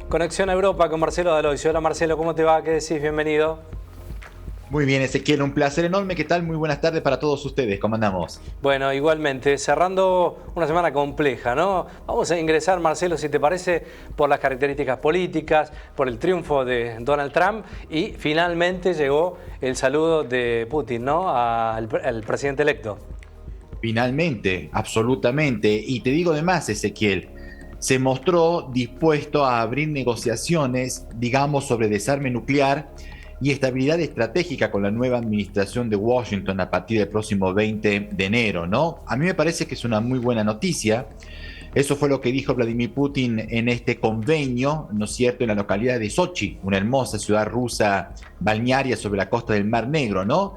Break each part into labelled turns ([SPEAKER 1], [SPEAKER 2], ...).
[SPEAKER 1] Conexión a Europa con Marcelo Dalois. Hola Marcelo, ¿cómo te va? ¿Qué decís? Bienvenido.
[SPEAKER 2] Muy bien, Ezequiel, un placer enorme. ¿Qué tal? Muy buenas tardes para todos ustedes. ¿Cómo andamos?
[SPEAKER 1] Bueno, igualmente, cerrando una semana compleja, ¿no? Vamos a ingresar, Marcelo, si te parece, por las características políticas, por el triunfo de Donald Trump y finalmente llegó el saludo de Putin, ¿no? Al presidente electo.
[SPEAKER 2] Finalmente, absolutamente. Y te digo de más, Ezequiel, se mostró dispuesto a abrir negociaciones, digamos, sobre desarme nuclear y estabilidad estratégica con la nueva administración de Washington a partir del próximo 20 de enero, ¿no? A mí me parece que es una muy buena noticia. Eso fue lo que dijo Vladimir Putin en este convenio, ¿no es cierto?, en la localidad de Sochi, una hermosa ciudad rusa balnearia sobre la costa del Mar Negro, ¿no?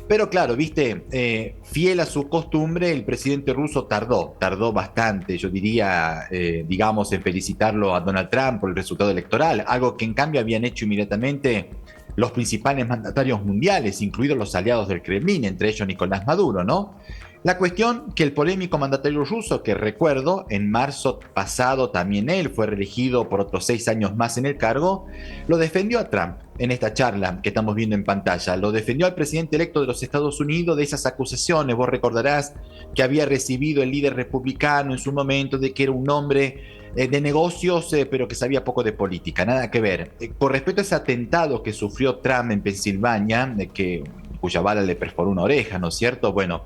[SPEAKER 2] Pero claro, viste, fiel a su costumbre, el presidente ruso tardó bastante, yo diría, digamos, en felicitarlo a Donald Trump por el resultado electoral, algo que en cambio habían hecho inmediatamente los principales mandatarios mundiales, incluidos los aliados del Kremlin, entre ellos Nicolás Maduro, ¿no? La cuestión que el polémico mandatario ruso, que recuerdo, en marzo pasado también él fue reelegido por otros 6 años más en el cargo, lo defendió a Trump en esta charla que estamos viendo en pantalla. Lo defendió al presidente electo de los Estados Unidos de esas acusaciones. Vos recordarás que había recibido el líder republicano en su momento de que era un hombre de negocios, pero que sabía poco de política, nada que ver. Con respecto a ese atentado que sufrió Trump en Pensilvania, cuya bala le perforó una oreja, ¿no es cierto? Bueno,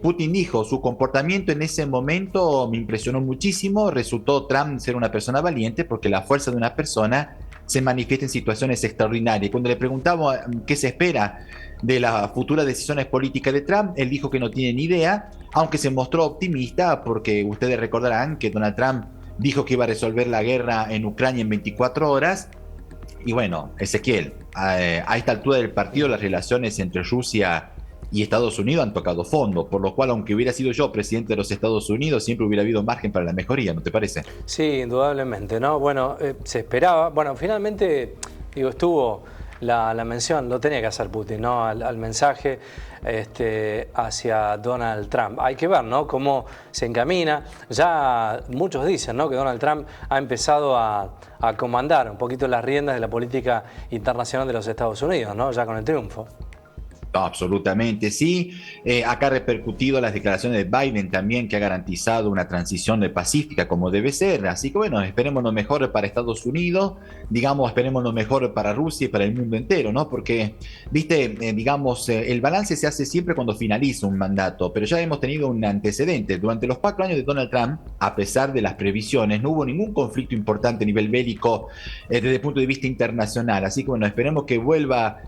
[SPEAKER 2] Putin dijo, su comportamiento en ese momento me impresionó muchísimo, resultó Trump ser una persona valiente porque la fuerza de una persona se manifiesta en situaciones extraordinarias. Cuando le preguntamos qué se espera de las futuras decisiones políticas de Trump, él dijo que no tiene ni idea, aunque se mostró optimista porque ustedes recordarán que Donald Trump dijo que iba a resolver la guerra en Ucrania en 24 horas. Y bueno, Ezequiel, a esta altura del partido las relaciones entre Rusia y Estados Unidos han tocado fondo, por lo cual aunque hubiera sido yo presidente de los Estados Unidos, siempre hubiera habido margen para la mejoría, ¿no te parece?
[SPEAKER 1] Sí, indudablemente, ¿no? Bueno, se esperaba, bueno, finalmente, digo, estuvo la mención, lo tenía que hacer Putin, ¿no? Al mensaje hacia Donald Trump. Hay que ver, ¿no? Cómo se encamina. Ya muchos dicen, ¿no?, que Donald Trump ha empezado a comandar un poquito las riendas de la política internacional de los Estados Unidos, ¿no? Ya con el triunfo.
[SPEAKER 2] No, absolutamente, sí. Acá ha repercutido las declaraciones de Biden también, que ha garantizado una transición pacífica como debe ser. Así que bueno, esperemos lo mejor para Estados Unidos, digamos, esperemos lo mejor para Rusia y para el mundo entero, ¿no? Porque, viste, digamos, el balance se hace siempre cuando finaliza un mandato, pero ya hemos tenido un antecedente. Durante los 4 años de Donald Trump, a pesar de las previsiones, no hubo ningún conflicto importante a nivel bélico desde el punto de vista internacional. Así que bueno, esperemos que vuelva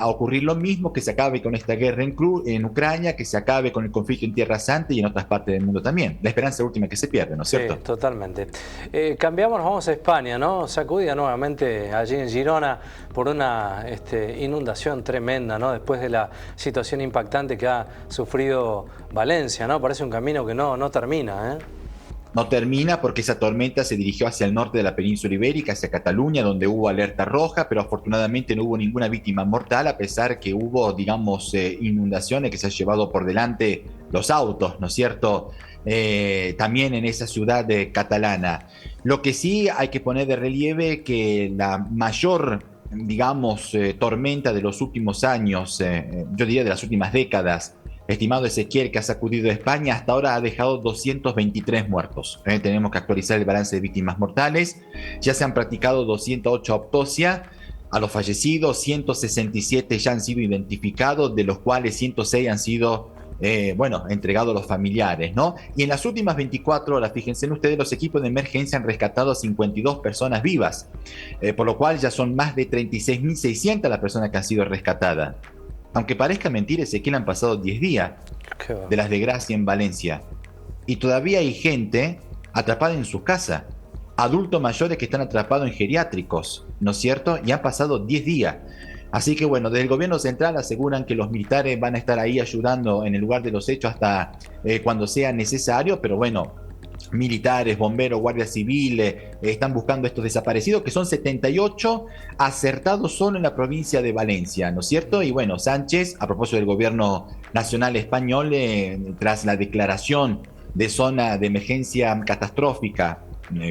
[SPEAKER 2] a ocurrir lo mismo, que se acabe con esta guerra en Ucrania, que se acabe con el conflicto en Tierra Santa y en otras partes del mundo también. La esperanza última que se pierde, ¿no es
[SPEAKER 1] Sí,
[SPEAKER 2] cierto?
[SPEAKER 1] totalmente. Cambiamos, nos vamos a España, ¿no? Sacudida nuevamente allí en Girona por una inundación tremenda, ¿no? Después de la situación impactante que ha sufrido Valencia, ¿no? Parece un camino que no termina, ¿eh?
[SPEAKER 2] No termina porque esa tormenta se dirigió hacia el norte de la península ibérica, hacia Cataluña, donde hubo alerta roja, pero afortunadamente no hubo ninguna víctima mortal, a pesar que hubo, digamos, inundaciones que se han llevado por delante los autos, ¿no es cierto? También en esa ciudad catalana. Lo que sí hay que poner de relieve que la mayor, digamos, tormenta de los últimos años, yo diría de las últimas décadas, estimado Ezequiel, que ha sacudido España, hasta ahora ha dejado 223 muertos. Tenemos que actualizar el balance de víctimas mortales. Ya se han practicado 208 autopsias a los fallecidos, 167 ya han sido identificados, de los cuales 106 han sido entregados a los familiares, ¿no? Y en las últimas 24 horas, fíjense en ustedes, los equipos de emergencia han rescatado a 52 personas vivas, por lo cual ya son más de 36.600 las personas que han sido rescatadas. Aunque parezca mentira, Ezequiel, han pasado 10 días de las desgracias en Valencia. Y todavía hay gente atrapada en su casa. Adultos mayores que están atrapados en geriátricos, ¿no es cierto? Y han pasado 10 días. Así que bueno, desde el gobierno central aseguran que los militares van a estar ahí ayudando en el lugar de los hechos hasta cuando sea necesario, pero bueno, militares, bomberos, guardias civiles, están buscando estos desaparecidos, que son 78 acertados solo en la provincia de Valencia, ¿no es cierto? Y bueno, Sánchez, a propósito del gobierno nacional español, tras la declaración de zona de emergencia catastrófica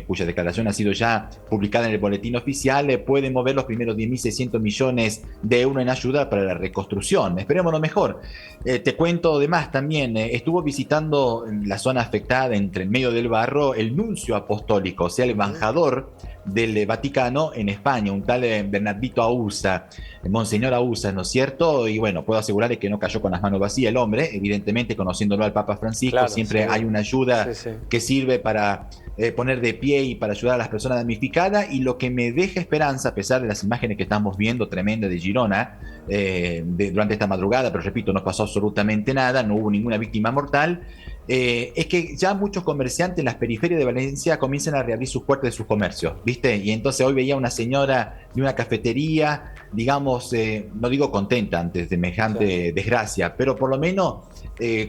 [SPEAKER 2] cuya declaración ha sido ya publicada en el boletín oficial, puede mover los primeros 10.600 millones de euros en ayuda para la reconstrucción. Esperemos lo mejor. Te cuento de más también, estuvo visitando la zona afectada entre el medio del barro el nuncio apostólico, o sea, el embajador del Vaticano en España, un tal Bernardito Ausa, Monseñor Ausa, ¿no es cierto? Y bueno, puedo asegurarle que no cayó con las manos vacías el hombre, evidentemente conociéndolo al Papa Francisco, claro, siempre sí, hay una ayuda que sirve para poner de pie y para ayudar a las personas damnificadas, y lo que me deja esperanza, a pesar de las imágenes que estamos viendo tremendas de Girona durante esta madrugada, pero repito, no pasó absolutamente nada, no hubo ninguna víctima mortal, es que ya muchos comerciantes en las periferias de Valencia comienzan a reabrir sus puertas de sus comercios, ¿viste? Y entonces hoy veía una señora de una cafetería, digamos, no digo contenta ante semejante desgracia, pero por lo menos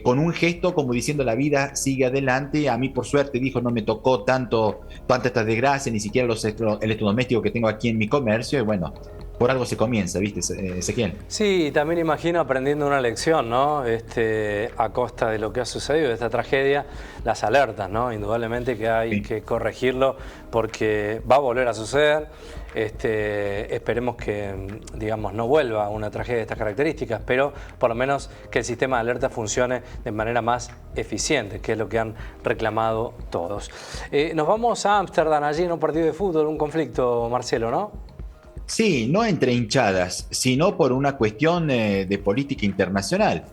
[SPEAKER 2] con un gesto como diciendo la vida sigue adelante. A mí por suerte, dijo, no me tocó tanta esta desgracia, ni siquiera los electrodomésticos que tengo aquí en mi comercio, y bueno, por algo se comienza, ¿viste, Ezequiel?
[SPEAKER 1] Sí, también imagino aprendiendo una lección, ¿no? A costa de lo que ha sucedido, de esta tragedia, las alertas, ¿no? Indudablemente que hay que corregirlo porque va a volver a suceder. Esperemos que, digamos, no vuelva una tragedia de estas características, pero por lo menos que el sistema de alerta funcione de manera más eficiente, que es lo que han reclamado todos. Nos vamos a Ámsterdam, allí en un partido de fútbol, un conflicto, Marcelo, ¿no?
[SPEAKER 2] Sí, no entre hinchadas, sino por una cuestión de política internacional.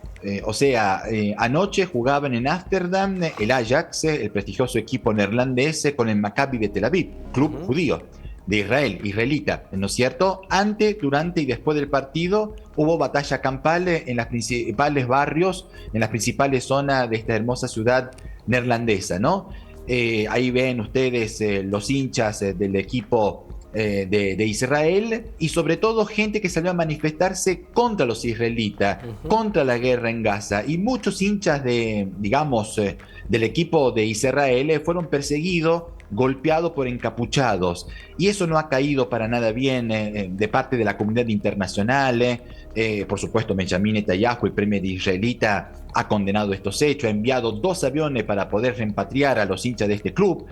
[SPEAKER 2] Anoche jugaban en Ámsterdam el Ajax, el prestigioso equipo neerlandés, con el Maccabi de Tel Aviv, club judío de Israel, israelita, ¿no es cierto? Antes, durante y después del partido hubo batalla campal en los principales barrios, en las principales zonas de esta hermosa ciudad neerlandesa, ¿no? Ahí ven ustedes los hinchas del equipo de Israel, y sobre todo gente que salió a manifestarse contra los israelitas, contra la guerra en Gaza, y muchos hinchas del equipo de Israel fueron perseguidos, golpeados por encapuchados, y eso no ha caído para nada bien de parte de la comunidad internacional. Por supuesto, Benjamin Netanyahu, el primer israelita, ha condenado estos hechos, ha enviado 2 aviones para poder repatriar a los hinchas de este club,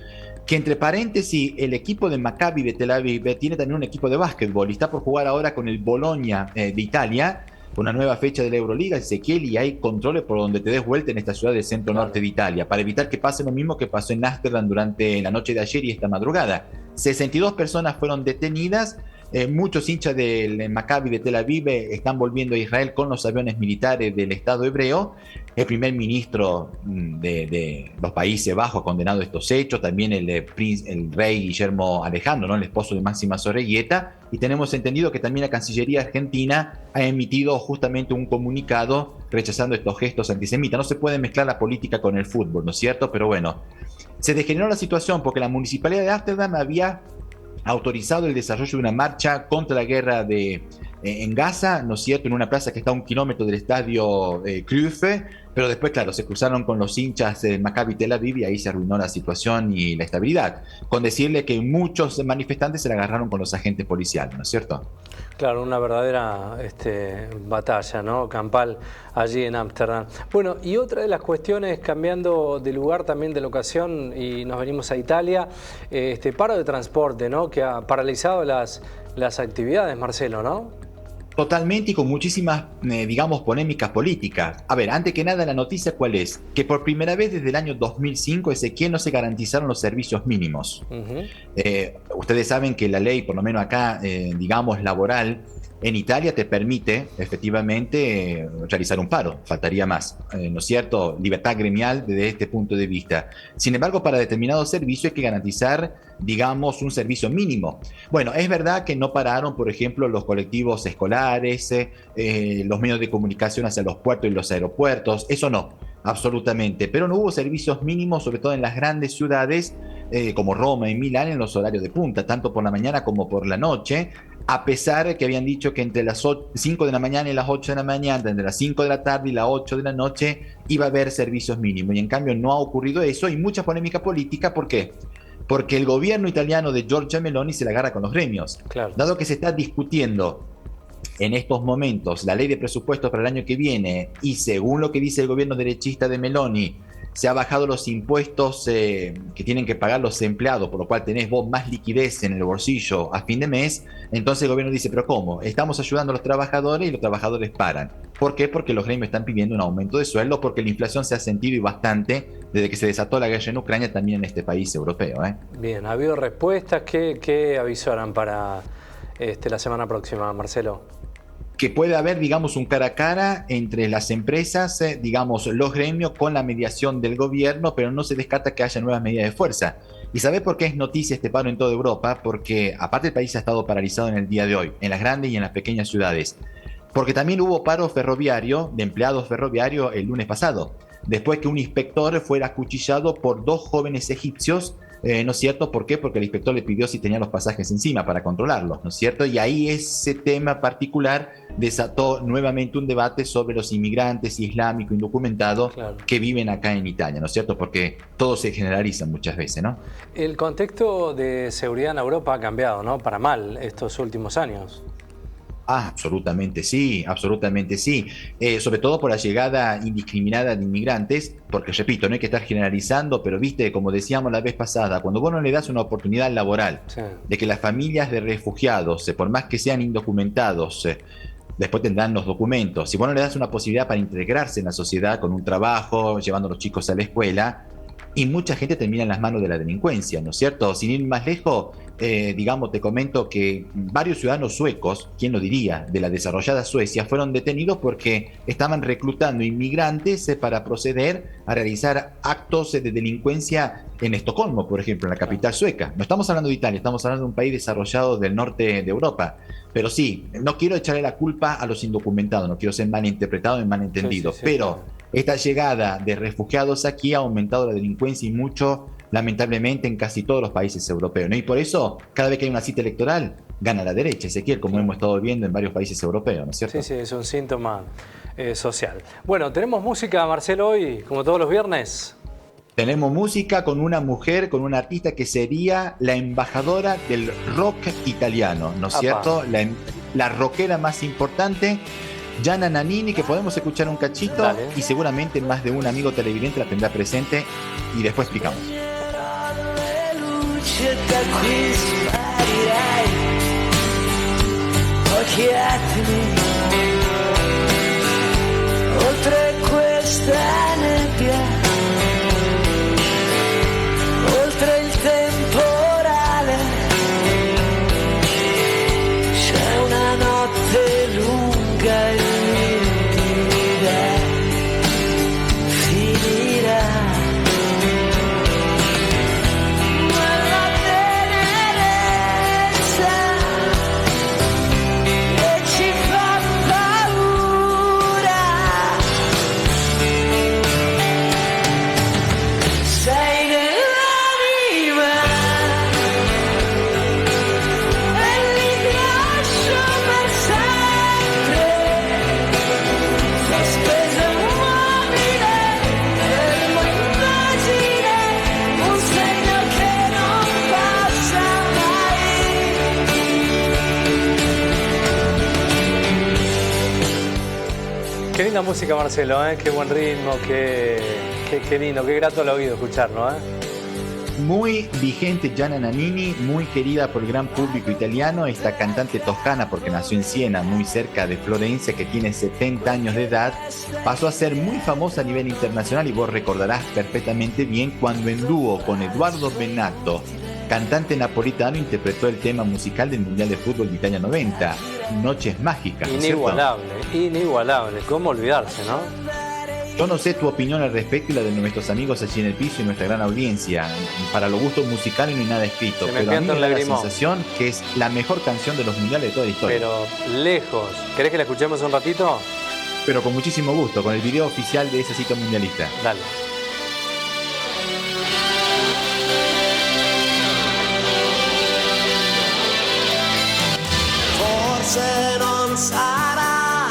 [SPEAKER 2] que entre paréntesis, el equipo de Maccabi de Tel Aviv tiene también un equipo de básquetbol y está por jugar ahora con el Bologna de Italia, una nueva fecha de la Euroliga, Ezequiel, y hay controles por donde te des vuelta en esta ciudad del centro-norte de Italia, para evitar que pase lo mismo que pasó en Ámsterdam durante la noche de ayer y esta madrugada. 62 personas fueron detenidas. Muchos hinchas del Maccabi de Tel Aviv están volviendo a Israel con los aviones militares del Estado hebreo. El primer ministro de los Países Bajos ha condenado estos hechos, también el rey Guillermo Alejandro, ¿no? El esposo de Máxima Zorreguieta, y tenemos entendido que también la Cancillería Argentina ha emitido justamente un comunicado rechazando estos gestos antisemitas. No se puede mezclar la política con el fútbol, ¿no es cierto? Pero bueno, se degeneró la situación porque la Municipalidad de Ámsterdam había autorizado el desarrollo de una marcha contra la guerra en Gaza, ¿no es cierto?, en una plaza que está a 1 kilómetro del estadio Cruyff, pero después, claro, se cruzaron con los hinchas de Maccabi Tel Aviv y ahí se arruinó la situación y la estabilidad, con decirle que muchos manifestantes se la agarraron con los agentes policiales, ¿no es cierto?
[SPEAKER 1] Claro, una verdadera batalla, ¿no?, campal allí en Ámsterdam. Bueno, y otra de las cuestiones, cambiando de lugar también de locación, y nos venimos a Italia, paro de transporte, ¿no?, que ha paralizado las actividades, Marcelo, ¿no?
[SPEAKER 2] Totalmente, y con muchísimas, polémicas políticas. A ver, antes que nada, la noticia, ¿cuál es? Que por primera vez desde el año 2005, Ezequiel, no se garantizaron los servicios mínimos. Ustedes saben que la ley, por lo menos acá, laboral, en Italia te permite efectivamente realizar un paro, faltaría más, ¿no es cierto? Libertad gremial desde este punto de vista. Sin embargo, para determinados servicios hay que garantizar, un servicio mínimo. Bueno, es verdad que no pararon, por ejemplo, los colectivos escolares, los medios de comunicación hacia los puertos y los aeropuertos, eso no, absolutamente, pero no hubo servicios mínimos, sobre todo en las grandes ciudades como Roma y Milán, en los horarios de punta, tanto por la mañana como por la noche, a pesar de que habían dicho que entre las 5 de la mañana y las 8 de la mañana, entre las 5 de la tarde y las 8 de la noche, iba a haber servicios mínimos. Y en cambio no ha ocurrido eso, y mucha polémica política. ¿Por qué? Porque el gobierno italiano de Giorgia Meloni se la agarra con los gremios. Claro. Dado que se está discutiendo en estos momentos la ley de presupuesto para el año que viene y según lo que dice el gobierno derechista de Meloni, se ha bajado los impuestos que tienen que pagar los empleados, por lo cual tenés vos más liquidez en el bolsillo a fin de mes, entonces el gobierno dice, pero ¿cómo? Estamos ayudando a los trabajadores y los trabajadores paran. ¿Por qué? Porque los gremios están pidiendo un aumento de sueldo, porque la inflación se ha sentido y bastante desde que se desató la guerra en Ucrania también en este país europeo.
[SPEAKER 1] Bien, ¿ha habido respuestas? ¿Qué avisoran para la semana próxima, Marcelo?
[SPEAKER 2] Que puede haber, digamos, un cara a cara entre las empresas, digamos, los gremios con la mediación del gobierno, pero no se descarta que haya nuevas medidas de fuerza. ¿Y sabés por qué es noticia este paro en toda Europa? Porque aparte el país ha estado paralizado en el día de hoy, en las grandes y en las pequeñas ciudades. Porque también hubo paro ferroviario, de empleados ferroviarios el lunes pasado, después que un inspector fuera acuchillado por 2 jóvenes egipcios. ¿No es cierto? ¿Por qué? Porque el inspector le pidió si tenía los pasajes encima para controlarlos, ¿no es cierto? Y ahí ese tema particular desató nuevamente un debate sobre los inmigrantes islámicos indocumentados que viven acá en Italia, ¿no es cierto? Porque todo se generaliza muchas veces, ¿no?
[SPEAKER 1] El contexto de seguridad en Europa ha cambiado, ¿no? Para mal estos últimos años.
[SPEAKER 2] Absolutamente sí, absolutamente sí. Sobre todo por la llegada indiscriminada de inmigrantes, porque repito, no hay que estar generalizando, pero viste, como decíamos la vez pasada, cuando vos no le das una oportunidad laboral, de que las familias de refugiados, por más que sean indocumentados, después tendrán los documentos, si vos no le das una posibilidad para integrarse en la sociedad con un trabajo, llevando a los chicos a la escuela, y mucha gente termina en las manos de la delincuencia, ¿no es cierto? Sin ir más lejos, digamos, te comento que varios ciudadanos suecos, ¿quién lo diría?, de la desarrollada Suecia, fueron detenidos porque estaban reclutando inmigrantes para proceder a realizar actos de delincuencia en Estocolmo, por ejemplo, en la capital sueca. No estamos hablando de Italia, estamos hablando de un país desarrollado del norte de Europa. Pero sí, no quiero echarle la culpa a los indocumentados, no quiero ser malinterpretado y malentendido, pero esta llegada de refugiados aquí ha aumentado la delincuencia y mucho, lamentablemente, en casi todos los países europeos, ¿no? Y por eso, cada vez que hay una cita electoral, gana la derecha, Ezequiel, como hemos estado viendo en varios países europeos, ¿no es cierto?
[SPEAKER 1] Sí, es un síntoma social. Bueno, tenemos música, Marcelo, hoy, como todos los viernes.
[SPEAKER 2] Tenemos música con una mujer, con una artista que sería la embajadora del rock italiano, ¿no es cierto? La rockera más importante, Gianna Nannini, que podemos escuchar un cachito.
[SPEAKER 1] Dale.
[SPEAKER 2] Y seguramente más de un amigo televidente la tendrá presente y después explicamos.
[SPEAKER 3] Oltre questa nebbia, oltre il temporale, c'è una notte lunga e finirà. Ma la tenerezza che ci fa paura, sei nell'anima e l'ingrascio per sempre, sospesa immobile, fermo immagine, un segno che non passa mai.
[SPEAKER 1] Qué linda música, Marcelo, ¿eh? Qué buen ritmo, qué lindo, qué grato al oído escucharlo, ¿eh?
[SPEAKER 2] Muy vigente Gianna Nannini, muy querida por el gran público italiano, esta cantante toscana porque nació en Siena, muy cerca de Florencia, que tiene 70 años de edad, pasó a ser muy famosa a nivel internacional y vos recordarás perfectamente bien cuando en dúo con Edoardo Bennato, cantante napolitano, interpretó el tema musical del Mundial de Fútbol de Italia 90, Noches Mágicas. ¿No es cierto?
[SPEAKER 1] Inigualable, ¿cómo olvidarse, no?
[SPEAKER 2] Yo no sé tu opinión al respecto y la de nuestros amigos allí en el piso y nuestra gran audiencia. Para los gustos musicales no hay nada escrito, pero a mí me da la sensación que es la mejor canción de los mundiales de toda la historia.
[SPEAKER 1] Pero lejos. ¿Querés que la escuchemos un ratito?
[SPEAKER 2] Pero con muchísimo gusto, con el video oficial de esa cita mundialista.
[SPEAKER 1] Dale.
[SPEAKER 3] Forse non sarà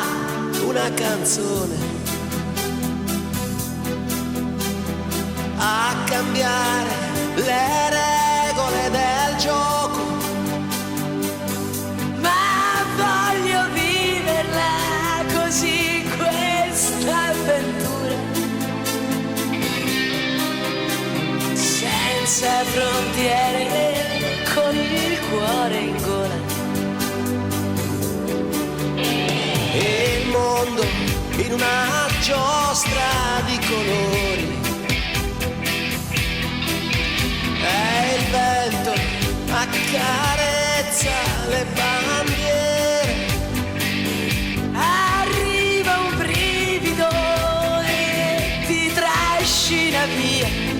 [SPEAKER 3] una canzone a cambiare le regole del gioco, ma voglio vivere frontiere con il cuore in gola. E il mondo in una giostra di colori. E il vento accarezza le bandiere. Arriva un brivido e ti trascina via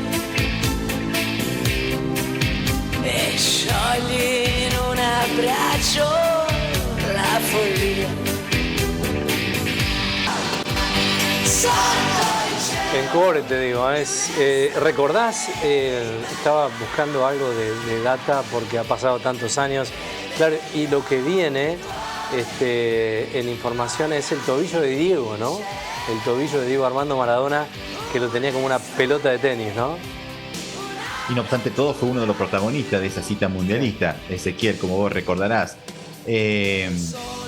[SPEAKER 3] e sciogli in un abbraccio la follia.
[SPEAKER 1] En cuore te digo, ¿recordás? Estaba buscando algo de data porque ha pasado tantos años. Claro, y lo que viene en información es el tobillo de Diego, ¿no? El tobillo de Diego Armando Maradona, que lo tenía como una pelota de tenis, ¿no?
[SPEAKER 2] Y no obstante todo, fue uno de los protagonistas de esa cita mundialista. Ezequiel, como vos recordarás.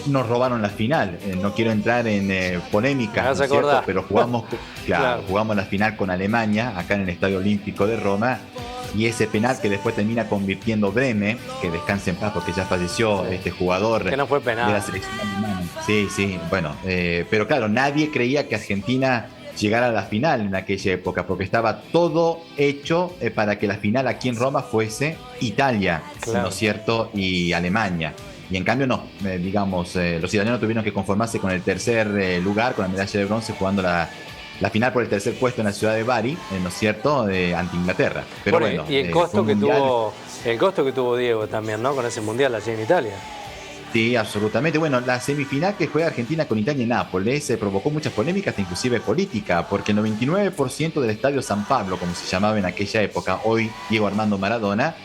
[SPEAKER 2] Nos robaron la final. No quiero entrar en polémica, ¿no es cierto? Pero jugamos, claro, jugamos la final con Alemania, acá en el Estadio Olímpico de Roma. Y ese penal que después termina convirtiendo Breme, que descanse en paz porque ya falleció este jugador
[SPEAKER 1] que no fue penal.
[SPEAKER 2] De la selección alemana. Sí, bueno. Pero claro, nadie creía que Argentina llegara a la final en aquella época, porque estaba todo hecho para que la final aquí en Roma fuese Italia, ¿no es cierto? Y Alemania. Y en cambio no, los italianos tuvieron que conformarse con el tercer lugar, con la medalla de bronce, jugando la final por el tercer puesto en la ciudad de Bari, ¿no es cierto?, ante Inglaterra. Pero bueno,
[SPEAKER 1] y el costo que tuvo Diego también, ¿no?, con ese mundial allí en Italia.
[SPEAKER 2] Sí, absolutamente. Bueno, la semifinal que juega Argentina con Italia en Nápoles provocó muchas polémicas, inclusive política, porque el 99% del estadio San Pablo, como se llamaba en aquella época, hoy Diego Armando Maradona,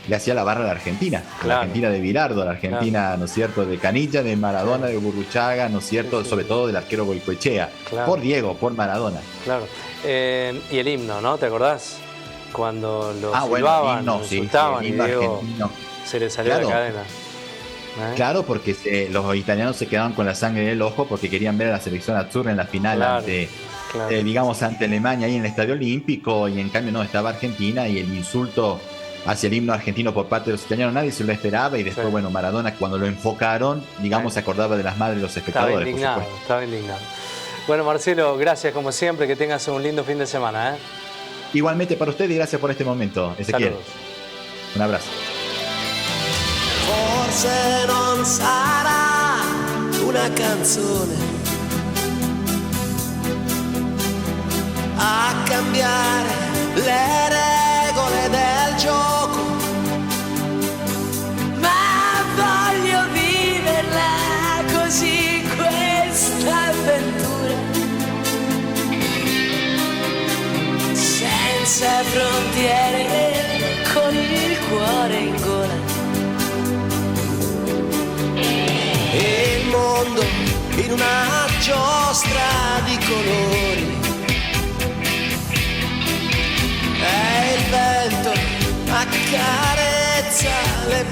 [SPEAKER 2] le hacía la barra a la Argentina, la Argentina de Bilardo, la Argentina, ¿no es cierto?, de Canilla, de Maradona, de Burruchaga, ¿no es cierto?, sobre todo del arquero Goicoechea, por Diego, por Maradona.
[SPEAKER 1] Claro. Y el himno, ¿no? ¿Te acordás? Cuando lo silbaban,
[SPEAKER 2] lo
[SPEAKER 1] insultaban, y Diego se le salió la cadena.
[SPEAKER 2] Claro, porque los italianos se quedaban con la sangre en el ojo porque querían ver a la selección azzurra en la final ante Alemania ahí en el Estadio Olímpico, y en cambio no, estaba Argentina, y el insulto hacia el himno argentino por parte de los italianos nadie se lo esperaba, y después, bueno, Maradona, cuando lo enfocaron, se acordaba de las madres de los espectadores.
[SPEAKER 1] Estaba indignado. Bueno, Marcelo, gracias como siempre, que tengas un lindo fin de semana.
[SPEAKER 2] Igualmente para usted, y gracias por este momento, Ezequiel.
[SPEAKER 1] Saludos.
[SPEAKER 2] Un abrazo.
[SPEAKER 3] Forse non sarà una canzone a cambiare le regole del gioco, ma voglio viverla così questa avventura, senza frontiere, con il cuore in gola. E il mondo in una giostra di colori. E il vento accarezza le